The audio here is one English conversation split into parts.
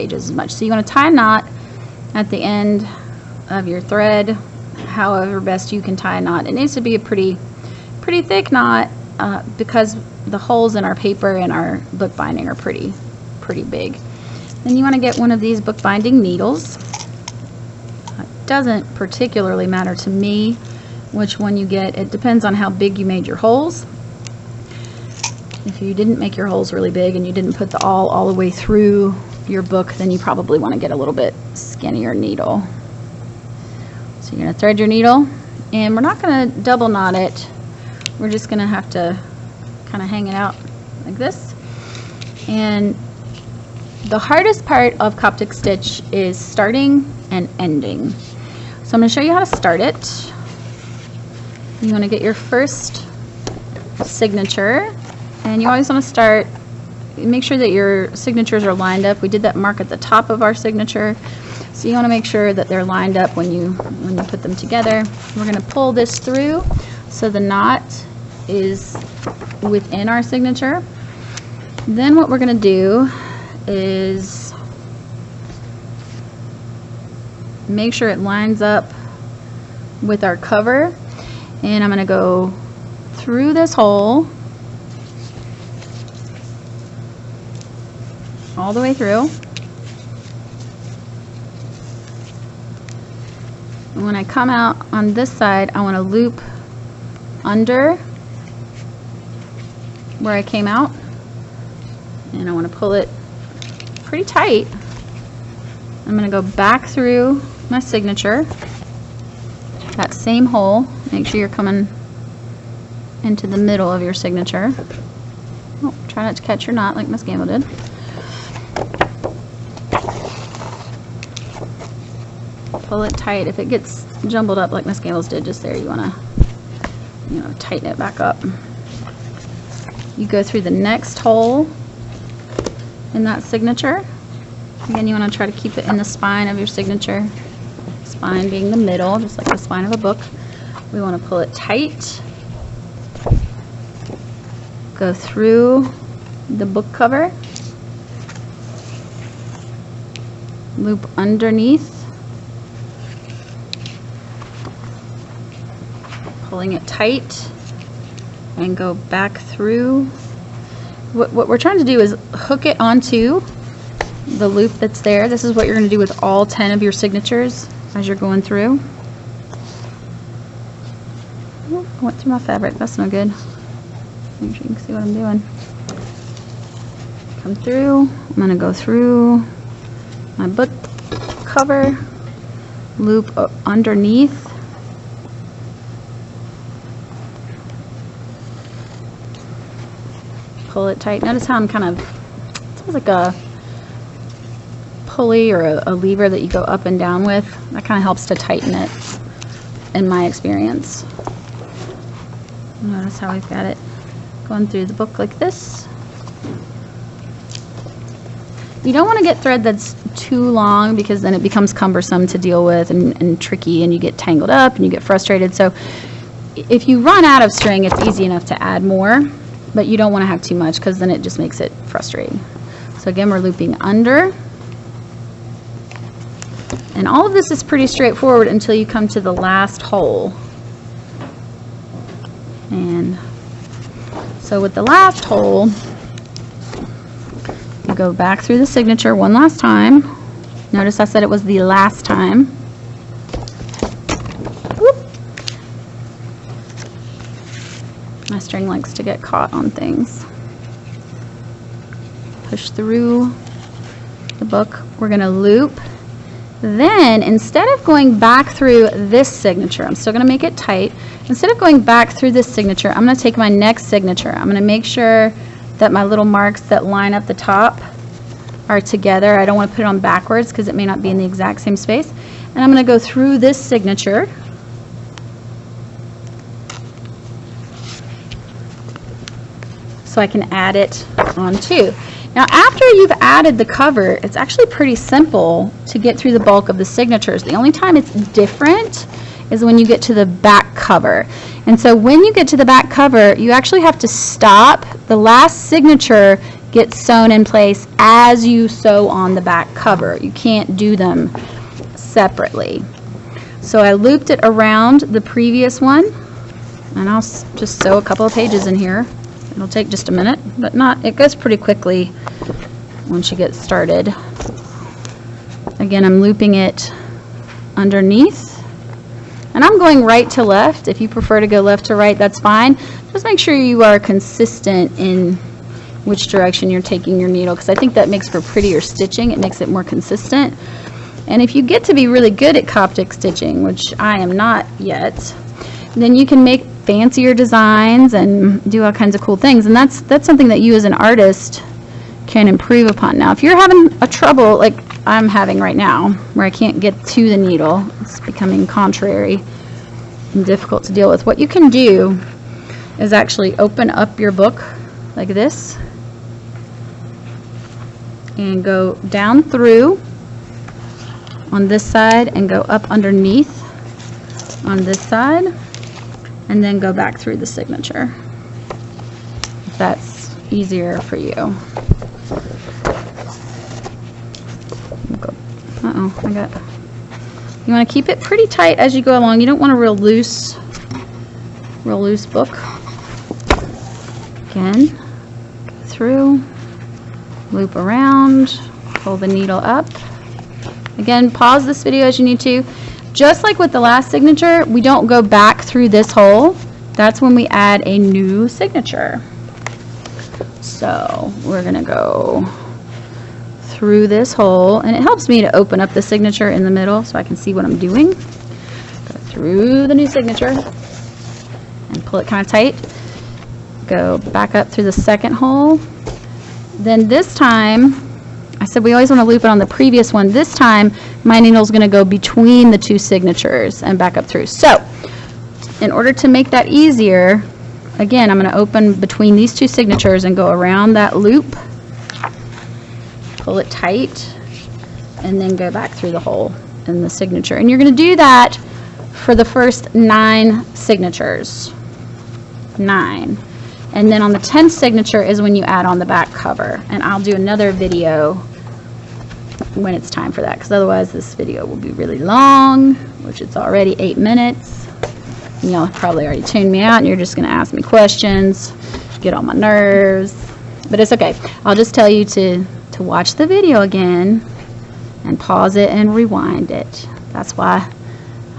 pages as much. So you want to tie a knot at the end of your thread, however best you can tie a knot. It needs to be a pretty thick knot because the holes in our paper and our bookbinding are pretty big. Then you want to get one of these bookbinding needles. It doesn't particularly matter to me which one you get. It depends on how big you made your holes. If you didn't make your holes really big and you didn't put the awl all the way through your book, then you probably want to get a little bit skinnier needle. So you're going to thread your needle, and we're not going to double knot it. We're just going to have to kind of hang it out like this. And the hardest part of Coptic stitch is starting and ending. So I'm going to show you how to start it. You want to get your first signature, and you always want to start, make sure that your signatures are lined up. We did that mark at the top of our signature, so you want to make sure that they're lined up when you put them together. We're going to pull this through so the knot is within our signature. Then what we're going to do is make sure it lines up with our cover, and I'm going to go through this hole all the way through. And when I come out on this side, I want to loop under where I came out, and I want to pull it pretty tight. I'm going to go back through my signature, that same hole. Make sure you're coming into the middle of your signature. Oh, try not to catch your knot like Miss Gamble did. Pull it tight. If it gets jumbled up like Miss Gamble's did just there, you want to, tighten it back up. You go through the next hole in that signature. Again, you want to try to keep it in the spine of your signature. Spine being the middle, just like the spine of a book. We want to pull it tight. Go through the book cover. Loop underneath. Pulling it tight. And go back through. What we're trying to do is hook it onto the loop that's there. This is what you're going to do with all 10 of your signatures as you're going through. Oh, I went through my fabric. That's no good. Make sure you can see what I'm doing. Come through. I'm going to go through my book cover, loop underneath. Pull it tight. Notice how I'm kind of, it sounds like a pulley or a lever that you go up and down with. That kind of helps to tighten it in my experience. Notice how we've got it going through the book like this. You don't want to get thread that's too long because then it becomes cumbersome to deal with and tricky, and you get tangled up and you get frustrated. So if you run out of string, it's easy enough to add more, but you don't want to have too much because then it just makes it frustrating. So again, we're looping under. And all of this is pretty straightforward until you come to the last hole. And so with the last hole, you go back through the signature one last time. Notice I said it was the last time. Whoop. My string likes to get caught on things. Push through the book. We're going to loop. Then, instead of going back through this signature, I'm still going to make it tight. Instead of going back through this signature, I'm going to take my next signature. I'm going to make sure that my little marks that line up the top are together. I don't want to put it on backwards because it may not be in the exact same space. And I'm going to go through this signature. So I can add it on too. Now, after you've added the cover, it's actually pretty simple to get through the bulk of the signatures. The only time it's different is when you get to the back cover. And so when you get to the back cover, you actually have to stop. The last signature get sewn in place as you sew on the back cover. You can't do them separately. So I looped it around the previous one, and I'll just sew a couple of pages in here. It'll take just a minute, but it goes pretty quickly once you get started. Again, I'm looping it underneath, and I'm going right to left. If you prefer to go left to right, that's fine. Just make sure you are consistent in which direction you're taking your needle, because I think that makes for prettier stitching. It makes it more consistent. And if you get to be really good at Coptic stitching, which I am not yet, then you can make fancier designs and do all kinds of cool things. And that's something that you as an artist can improve upon. Now, if you're having a trouble like I'm having right now, where I can't get to the needle, it's becoming contrary and difficult to deal with, what you can do is actually open up your book like this and go down through on this side and go up underneath on this side, and then go back through the signature, if that's easier for you. You want to keep it pretty tight as you go along. You don't want a real loose book. Again, go through, loop around, pull the needle up. Again, pause this video as you need to. Just like with the last signature, we don't go back through this hole. That's when we add a new signature. So we're going to go through this hole, and it helps me to open up the signature in the middle so I can see what I'm doing. Go through the new signature and pull it kind of tight. Go back up through the second hole. Then this time, I said we always want to loop it on the previous one. This time, my needle is going to go between the two signatures and back up through. So, in order to make that easier, again, I'm going to open between these two signatures and go around that loop, pull it tight, and then go back through the hole in the signature. And you're going to do that for the first 9 signatures. 9. And then on the 10th signature is when you add on the back cover. And I'll do another video when it's time for that, because otherwise this video will be really long, which it's already 8 minutes. And y'all probably already tuned me out and you're just going to ask me questions, get on my nerves. But it's okay. I'll just tell you to watch the video again and pause it and rewind it. That's why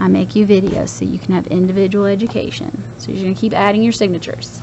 I make you videos, so you can have individual education. So you're going to keep adding your signatures.